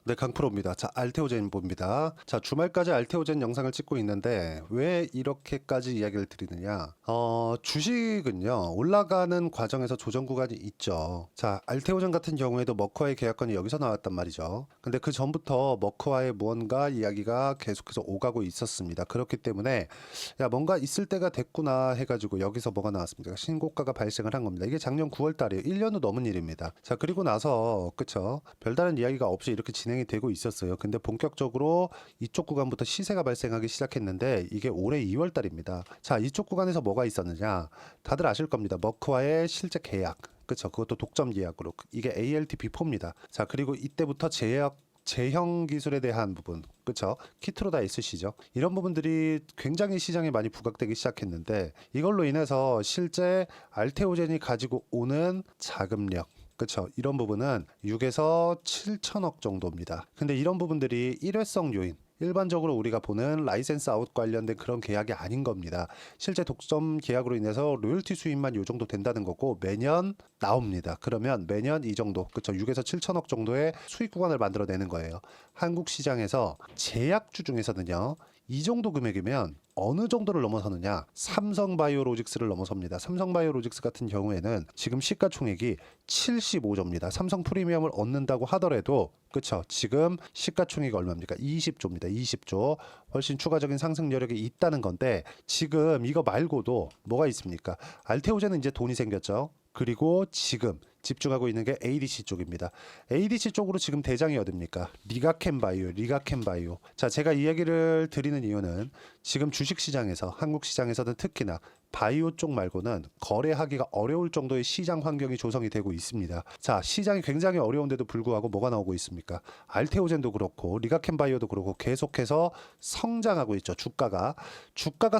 네, 강프로입니다. 자, 알테오젠입니다. 자, 주말까지 알테오젠 영상을 찍고 있는데 왜 이렇게까지 이야기를 드리느냐? 주식은요, 올라가는 과정에서 조정 구간이 있죠. 자, 알테오젠 같은 경우에도 머크와의 계약건이 여기서 나왔단 말이죠. 근데 그 전부터 머크와의 무언가 이야기가 계속해서 오가고 있었습니다. 그렇기 때문에 야, 뭔가 있을 때가 됐구나 해가지고 여기서 뭐가 나왔습니까? 신고가가 발생을 한 겁니다. 이게 작년 9월 달이에요. 1년 후 넘은 일입니다. 자, 그리고 나서 그쵸? 별다른 이야기가 없이 이렇게 진행이 되고 있었어요. 근데 본격적으로 이쪽 구간부터 시세가 발생하기 시작했는데 이게 올해 2월 달입니다. 자, 이쪽 구간에서 뭐가 있었느냐? 다들 아실 겁니다. 머크와의 실제 계약. 그쵸? 그것도 독점 계약으로. 이게 ALTP4입니다. 자, 그리고 이때부터 제형 기술에 대한 부분, 그쵸? 키트로 다 있으시죠? 이런 부분들이 굉장히 시장에 많이 부각되기 시작했는데 이걸로 인해서 실제 알테오젠이 가지고 오는 자금력, 그쵸? 이런 부분은 6에서 7천억 정도입니다. 근데 이런 부분들이 일회성 요인, 일반적으로 우리가 보는 라이센스 아웃 관련된 그런 계약이 아닌 겁니다. 실제 독점 계약으로 인해서 로열티 수입만 요 정도 된다는 거고 매년 나옵니다. 그러면 매년 이 정도, 그쵸? 6에서 7천억 정도의 수익 구간을 만들어내는 거예요. 한국 시장에서 제약주 중에서는요. 이 정도 금액이면 어느 정도를 넘어서느냐? 삼성바이오로직스를 넘어섭니다. 삼성바이오로직스 같은 경우에는 지금 시가총액이 75조입니다. 삼성 프리미엄을 얻는다고 하더라도 그쵸? 지금 시가총액이 얼마입니까? 20조입니다. 20조. 훨씬 추가적인 상승 여력이 있다는 건데 지금 이거 말고도 뭐가 있습니까? 알테오젠은 이제 돈이 생겼죠. 그리고 지금 집중하고 있는 게 ADC 쪽입니다. ADC 쪽으로 지금 대장이 어딥니까? 리가켄바이오. 자, 제가 이야기를 드리는 이유는 지금 주식시장에서, 한국 시장에서는 특히나 바이오 쪽 말고는 거래하기가 어려울 정도의 시장 환경이 조성이 되고 있습니다. 자, 시장이 굉장히 어려운데도 불구하고 뭐가 나오고 있습니까? 알테오젠도 그렇고 리가켄바이오도 그렇고 계속해서 성장하고 있죠. 주가가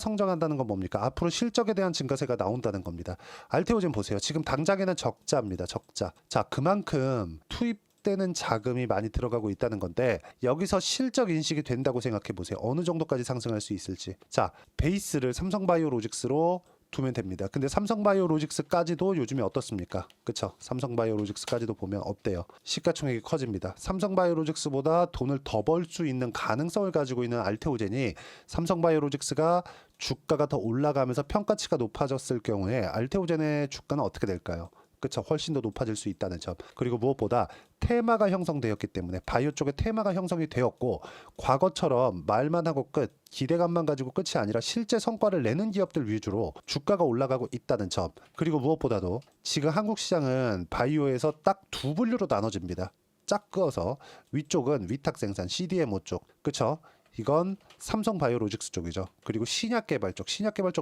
성장한다는 건 뭡니까? 앞으로 실적에 대한 증가세가 나온다는 겁니다. 알테오젠 보세요. 지금 당장에는 적자입니다. 적자. 자, 그만큼 투입되는 자금이 많이 들어가고 있다는 건데 여기서 실적 인식이 된다고 생각해 보세요. 어느 정도까지 상승할 수 있을지. 자, 베이스를 삼성바이오로직스로 두면 됩니다. 근데 삼성바이오로직스까지도 요즘에 어떻습니까? 그쵸? 삼성바이오로직스까지도 보면 어때요? 시가총액이 커집니다. 삼성바이오로직스보다 돈을 더 벌 수 있는 가능성을 가지고 있는 알테오젠이 삼성바이오로직스가 주가가 더 올라가면서 평가치가 높아졌을 경우에 알테오젠의 주가는 어떻게 될까요? 그쵸? 훨씬 더 높아질 수 있다는 점. 그리고 무엇보다 테마가 형성되었기 때문에 바이오 쪽에 테마가 형성이 되었고 과거처럼 말만 하고 끝, 기대감만 가지고 끝이 아니라 실제 성과를 내는 기업들 위주로 주가가 올라가고 있다는 점. 그리고 무엇보다도 지금 한국 시장은 바이오에서 딱 두 분류로 나눠집니다. 짝 그어서 위쪽은 위탁 생산 CDMO 쪽. 그쵸? 이건 삼성바이오로직스 쪽이죠. 그리고 신약개발 쪽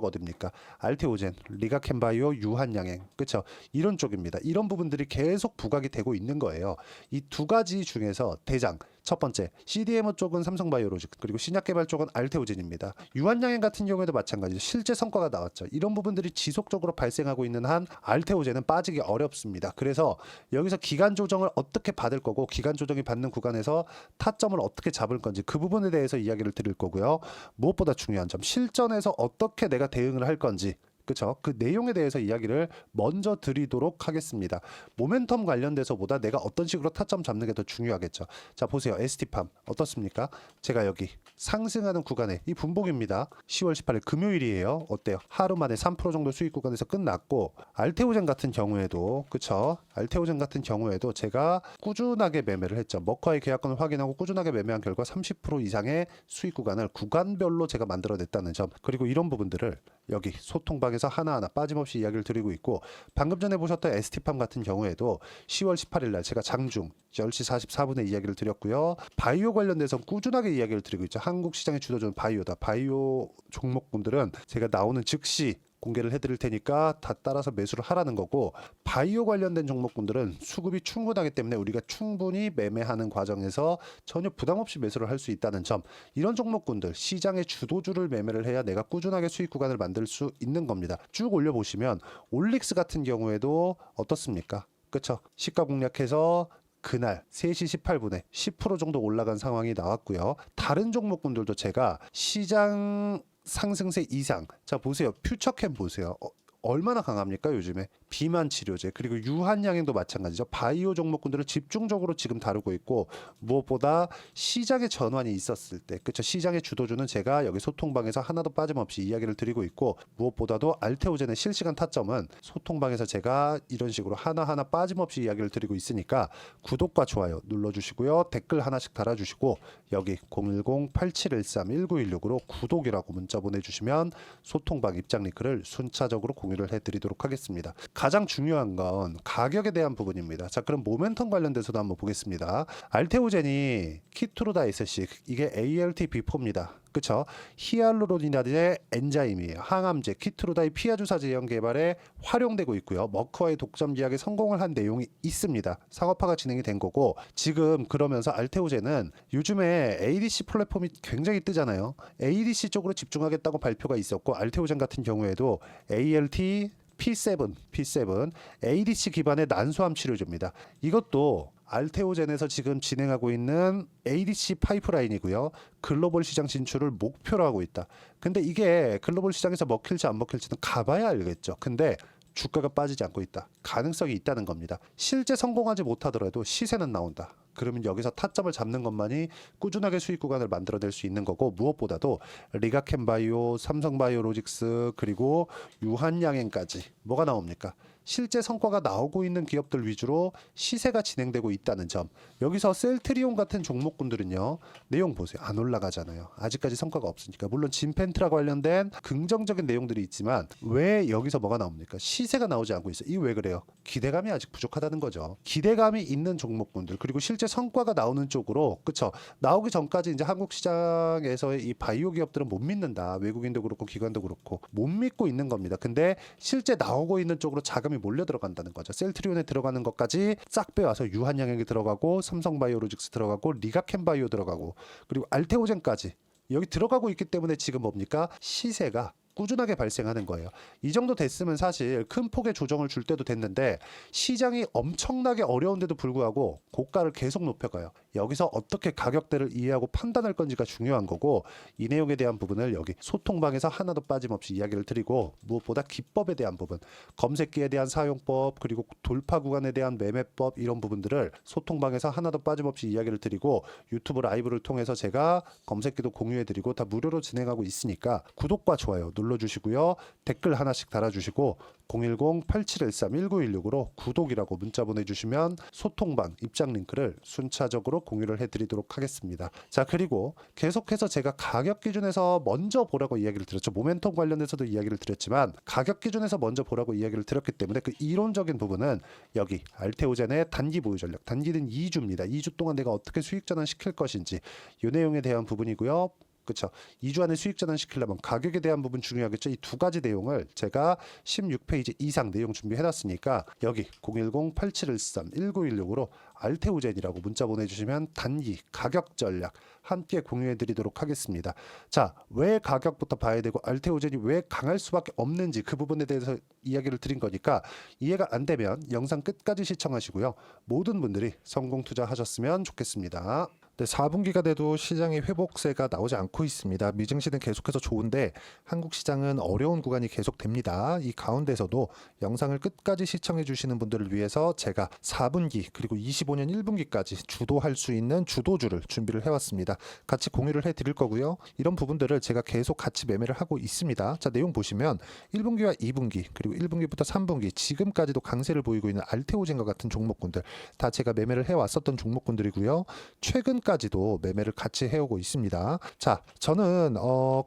어딥니까? 알테오젠, 리가켄바이오, 유한양행, 그렇죠? 이런 쪽입니다. 이런 부분들이 계속 부각이 되고 있는 거예요. 이 두 가지 중에서 대장 첫 번째 CDMO 쪽은 삼성바이오로직스 그리고 신약개발 쪽은 알테오젠입니다. 유한양행 같은 경우에도 마찬가지죠. 실제 성과가 나왔죠. 이런 부분들이 지속적으로 발생하고 있는 한 알테오젠은 빠지기 어렵습니다. 그래서 여기서 기간 조정을 어떻게 받을 거고 기간 조정이 받는 구간에서 타점을 어떻게 잡을 건지 그 부분에 대해서 이야기를 드릴 거고요. 무엇보다 중요한 점 실전에서 어떻게 내가 대응을 할 건지 그쵸? 그 내용에 대해서 이야기를 먼저 드리도록 하겠습니다. 모멘텀 관련돼서보다 내가 어떤 식으로 타점 잡는 게 더 중요하겠죠. 자, 보세요. ST팜 어떻습니까? 제가 여기 상승하는 구간에 이 분봉입니다. 10월 18일 금요일이에요. 어때요? 하루 만에 3% 정도 수익 구간에서 끝났고 알테오젠 같은 경우에도 그쵸? 알테오젠 같은 경우에도 제가 꾸준하게 매매를 했죠. 머커의 계약권을 확인하고 꾸준하게 매매한 결과 30% 이상의 수익 구간을 구간별로 제가 만들어냈다는 점 그리고 이런 부분들을 여기 소통방에서 하나하나 빠짐없이 이야기를 드리고 있고 방금 전에 보셨던 ST팜 같은 경우에도 10월 18일 날 제가 장중 10시 44분에 이야기를 드렸고요. 바이오 관련돼서 꾸준하게 이야기를 드리고 있죠. 한국 시장의 주도주는 바이오다. 바이오 종목군들은 제가 나오는 즉시 공개를 해드릴 테니까 다 따라서 매수를 하라는 거고 바이오 관련된 종목군들은 수급이 충분하기 때문에 우리가 충분히 매매하는 과정에서 전혀 부담 없이 매수를 할 수 있다는 점 이런 종목군들 시장의 주도주를 매매를 해야 내가 꾸준하게 수익 구간을 만들 수 있는 겁니다. 쭉 올려보시면 올릭스 같은 경우에도 어떻습니까? 그쵸? 시가 공략해서 그날 3시 18분에 10% 정도 올라간 상황이 나왔고요. 다른 종목군들도 제가 시장 상승세 이상 자 보세요. 퓨처캠 보세요. 얼마나 강합니까 요즘에? 비만 치료제 그리고 유한양행도 마찬가지죠. 바이오 종목군들을 집중적으로 지금 다루고 있고 무엇보다 시장의 전환이 있었을 때 그쵸 시장의 주도주는 제가 여기 소통방에서 하나도 빠짐없이 이야기를 드리고 있고 무엇보다도 알테오젠의 실시간 타점은 소통방에서 제가 이런 식으로 하나하나 빠짐없이 이야기를 드리고 있으니까 구독과 좋아요 눌러주시고요. 댓글 하나씩 달아주시고 여기 010-8713-1916으로 구독이라고 문자 보내주시면 소통방 입장 링크를 순차적으로 공유를 해드리도록 하겠습니다. 가장 중요한 건 가격에 대한 부분입니다. 자, 그럼 모멘텀 관련돼서도 한번 보겠습니다. 알테오젠이 키트로다이스식 이게 ALT-B4입니다. 그쵸? 히알루로니다의 엔자임이에요. 항암제 키트로다의 피하주사 제형 개발에 활용되고 있고요. 머크와의 독점 계약에 성공을 한 내용이 있습니다. 상업화가 진행이 된 거고 지금 그러면서 알테오젠은 요즘에 ADC 플랫폼이 굉장히 뜨잖아요. ADC 쪽으로 집중하겠다고 발표가 있었고 알테오젠 같은 경우에도 ALT P7 ADC 기반의 난소암 치료제입니다. 이것도 알테오젠에서 지금 진행하고 있는 ADC 파이프라인이고요. 글로벌 시장 진출을 목표로 하고 있다. 근데 이게 글로벌 시장에서 먹힐지 안 먹힐지는 가봐야 알겠죠. 근데 주가가 빠지지 않고 있다. 가능성이 있다는 겁니다. 실제 성공하지 못하더라도 시세는 나온다. 그러면 여기서 타점을 잡는 것만이 꾸준하게 수익 구간을 만들어낼 수 있는 거고 무엇보다도 리가켄바이오, 삼성바이오로직스 그리고 유한양행까지 뭐가 나옵니까? 실제 성과가 나오고 있는 기업들 위주로 시세가 진행되고 있다는 점. 여기서 셀트리온 같은 종목군들은요. 내용 보세요. 안 올라가잖아요. 아직까지 성과가 없으니까. 물론 진펜트라 관련된 긍정적인 내용들이 있지만 왜 여기서 뭐가 나옵니까? 시세가 나오지 않고 있어요. 이게 왜 그래요? 기대감이 아직 부족하다는 거죠. 기대감이 있는 종목군들 그리고 실제 성과가 나오는 쪽으로 그쵸? 나오기 전까지 이제 한국 시장에서의 이 바이오 기업들은 못 믿는다. 외국인도 그렇고 기관도 그렇고 못 믿고 있는 겁니다. 근데 실제 나오고 있는 쪽으로 자금이 몰려 들어간다는 거죠. 셀트리온에 들어가는 것까지 싹 빼와서 유한양행이 들어가고 삼성바이오로직스 들어가고 리가켄바이오 들어가고 그리고 알테오젠까지 여기 들어가고 있기 때문에 지금 뭡니까? 시세가 꾸준하게 발생하는 거예요. 이 정도 됐으면 사실 큰 폭의 조정을 줄 때도 됐는데 시장이 엄청나게 어려운데도 불구하고 고가를 계속 높여가요. 여기서 어떻게 가격대를 이해하고 판단할 건지가 중요한 거고 이 내용에 대한 부분을 여기 소통방에서 하나도 빠짐없이 이야기를 드리고 무엇보다 기법에 대한 부분 검색기에 대한 사용법 그리고 돌파 구간에 대한 매매법 이런 부분들을 소통방에서 하나도 빠짐없이 이야기를 드리고 유튜브 라이브를 통해서 제가 검색기도 공유해드리고 다 무료로 진행하고 있으니까 구독과 좋아요 눌러주시고요. 댓글 하나씩 달아주시고 010-8713-1916으로 구독이라고 문자 보내주시면 소통방 입장 링크를 순차적으로 공유를 해드리도록 하겠습니다. 자 그리고 계속해서 제가 가격 기준에서 먼저 보라고 이야기를 드렸죠. 모멘텀 관련해서도 이야기를 드렸지만 가격 기준에서 먼저 보라고 이야기를 드렸기 때문에 그 이론적인 부분은 여기 알테오젠의 단기 보유 전략 단기는 2주입니다. 2주 동안 내가 어떻게 수익 전환 시킬 것인지 이 내용에 대한 부분이고요. 그렇죠. 2주 안에 수익 전환 시키려면 가격에 대한 부분 중요하겠죠. 이 두 가지 내용을 제가 16페이지 이상 내용 준비해놨으니까 여기 010-8713-1916으로 알테오젠이라고 문자 보내주시면 단기 가격 전략 함께 공유해드리도록 하겠습니다. 자, 왜 가격부터 봐야 되고 알테오젠이 왜 강할 수밖에 없는지 그 부분에 대해서 이야기를 드린 거니까 이해가 안 되면 영상 끝까지 시청하시고요. 모든 분들이 성공 투자하셨으면 좋겠습니다. 네, 4분기가 돼도 시장의 회복세가 나오지 않고 있습니다. 미증시는 계속해서 좋은데 한국 시장은 어려운 구간이 계속됩니다. 이 가운데서도 영상을 끝까지 시청해 주시는 분들을 위해서 제가 4분기 그리고 25년 1분기까지 주도할 수 있는 주도주를 준비를 해왔습니다. 같이 공유를 해드릴 거고요. 이런 부분들을 제가 계속 같이 매매를 하고 있습니다. 자, 내용 보시면 1분기와 2분기 그리고 1분기부터 3분기 지금까지도 강세를 보이고 있는 알테오젠과 같은 종목군들 다 제가 매매를 해왔었던 종목군들이고요. 최근까지도 매매를 같이 해오고 있습니다. 자, 저는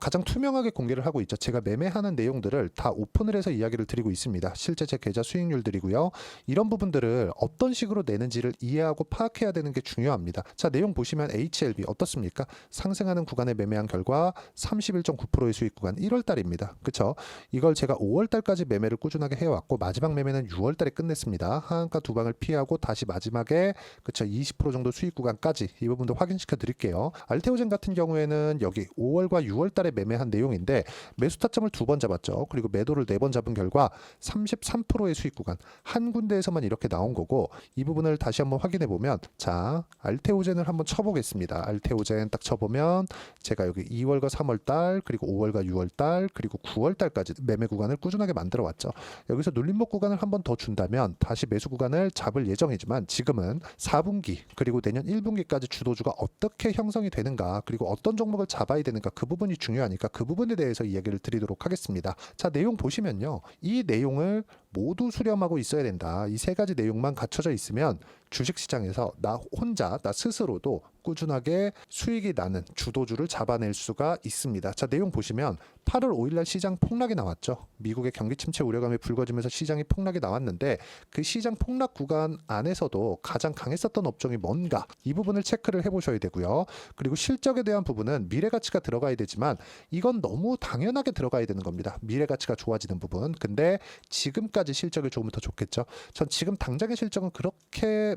가장 투명하게 공개를 하고 있죠. 제가 매매하는 내용들을 다 오픈을 해서 이야기를 드리고 있습니다. 실제 제 계좌 수익률들이고요. 이런 부분들을 어떤 식으로 내는지를 이해하고 파악해야 되는 게 중요합니다. 자, 내용 보시면 HLB 어떻습니까? 상승하는 구간에 매매한 결과 31.9%의 수익 구간 1월달입니다. 그쵸? 이걸 제가 5월달까지 매매를 꾸준하게 해왔고 마지막 매매는 6월달에 끝냈습니다. 하한가 두 방을 피하고 다시 마지막에 그쵸 20% 정도 수익 구간까지 이 부분 부분도 확인시켜 드릴게요. 알테오젠 같은 경우에는 여기 5월과 6월 달에 매매한 내용인데 매수 타점을 2번 잡았죠. 그리고 매도를 4번 잡은 결과 33%의 수익 구간 한 군데에서만 이렇게 나온 거고, 이 부분을 다시 한번 확인해 보면, 자, 알테오젠을 한번 쳐보겠습니다. 알테오젠 딱 쳐보면 제가 여기 2월과 3월 달, 그리고 5월과 6월 달, 그리고 9월 달까지 매매 구간을 꾸준하게 만들어 왔죠. 여기서 눌림목 구간을 한번 더 준다면 다시 매수 구간을 잡을 예정이지만, 지금은 4분기 그리고 내년 1분기까지 주도주가 어떻게 형성이 되는가, 그리고 어떤 종목을 잡아야 되는가, 그 부분이 중요하니까 그 부분에 대해서 이야기를 드리도록 하겠습니다. 자, 내용 보시면요, 이 내용을 모두 수렴하고 있어야 된다. 이 3가지 내용만 갖춰져 있으면 주식시장에서 나 혼자, 나 스스로도 꾸준하게 수익이 나는 주도주를 잡아낼 수가 있습니다. 자, 내용 보시면 8월 5일날 시장 폭락이 나왔죠. 미국의 경기 침체 우려감이 불거지면서 시장이 폭락이 나왔는데, 그 시장 폭락 구간 안에서도 가장 강했었던 업종이 뭔가, 이 부분을 체크를 해보셔야 되고요. 그리고 실적에 대한 부분은 미래 가치가 들어가야 되지만 이건 너무 당연하게 들어가야 되는 겁니다. 미래 가치가 좋아지는 부분. 근데 지금까지 실적이 좋으면 더 좋겠죠. 전 지금 당장의 실적은 그렇게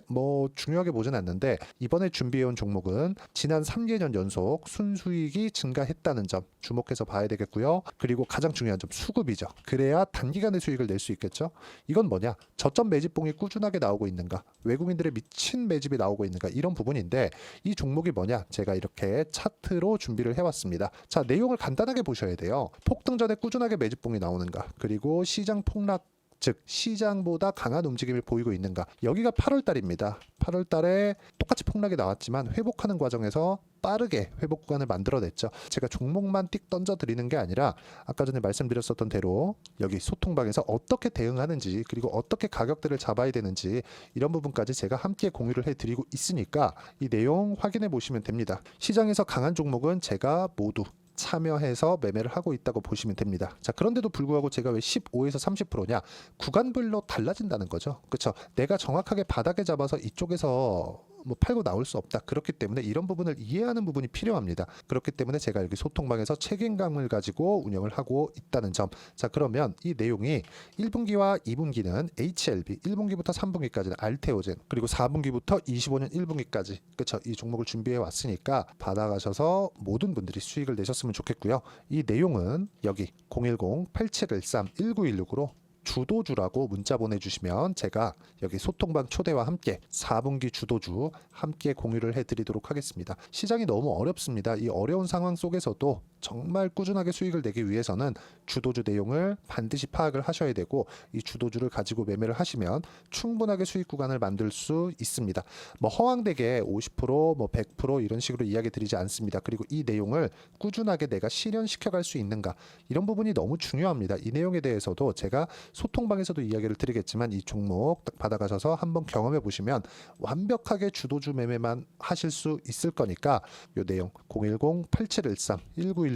중요하게 보진 않는데, 이번에 준비해온 종목은 지난 3개년 연속 순수익이 증가했다는 점 주목해서 봐야 되겠고요. 그리고 가장 중요한 점, 수급이죠. 그래야 단기간에 수익을 낼 수 있겠죠. 이건 뭐냐, 저점 매집봉이 꾸준하게 나오고 있는가, 외국인들의 미친 매집이 나오고 있는가, 이런 부분인데, 이 종목이 뭐냐, 제가 이렇게 차트로 준비를 해왔습니다. 자, 내용을 간단하게 보셔야 돼요. 폭등 전에 꾸준하게 매집봉이 나오는가, 그리고 시장 폭락, 즉 시장보다 강한 움직임을 보이고 있는가. 여기가 8월 달입니다. 8월 달에 똑같이 폭락이 나왔지만 회복하는 과정에서 빠르게 회복 구간을 만들어냈죠. 제가 종목만 띡 던져 드리는 게 아니라 아까 전에 말씀드렸었던 대로 여기 소통방에서 어떻게 대응하는지, 그리고 어떻게 가격대를 잡아야 되는지, 이런 부분까지 제가 함께 공유를 해드리고 있으니까 이 내용 확인해 보시면 됩니다. 시장에서 강한 종목은 제가 모두 참여해서 매매를 하고 있다고 보시면 됩니다. 자, 그런데도 불구하고 제가 왜 15에서 30%냐? 구간별로 달라진다는 거죠. 그렇죠? 내가 정확하게 바닥에 잡아서 이쪽에서 팔고 나올 수 없다. 그렇기 때문에 이런 부분을 이해하는 부분이 필요합니다. 그렇기 때문에 제가 여기 소통방에서 책임감을 가지고 운영을 하고 있다는 점. 자, 그러면 이 내용이 1분기와 2분기는 HLB, 1분기부터 3분기까지는 알테오젠, 그리고 4분기부터 25년 1분기까지, 그렇죠? 이 종목을 준비해 왔으니까 받아가셔서 모든 분들이 수익을 내셨으면 좋겠고요. 이 내용은 여기 010-8713-1916으로 주도주라고 문자 보내주시면 제가 여기 소통방 초대와 함께 4분기 주도주 함께 공유를 해드리도록 하겠습니다. 시장이 너무 어렵습니다. 이 어려운 상황 속에서도 정말 꾸준하게 수익을 내기 위해서는 주도주 내용을 반드시 파악을 하셔야 되고, 이 주도주를 가지고 매매를 하시면 충분하게 수익 구간을 만들 수 있습니다. 허황되게 50%, 100% 이런 식으로 이야기 드리지 않습니다. 그리고 이 내용을 꾸준하게 내가 실현시켜 갈 수 있는가, 이런 부분이 너무 중요합니다. 이 내용에 대해서도 제가 소통방에서도 이야기를 드리겠지만, 이 종목 딱 받아가셔서 한번 경험해 보시면 완벽하게 주도주 매매만 하실 수 있을 거니까, 이 내용 010-8713-1916으로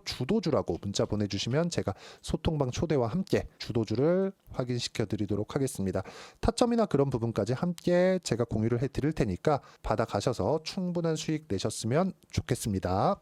주도주라고 문자 보내주시면 제가 소통방 초대와 함께 주도주를 확인시켜 드리도록 하겠습니다. 타점이나 그런 부분까지 함께 제가 공유를 해 드릴 테니까 받아가셔서 충분한 수익 내셨으면 좋겠습니다.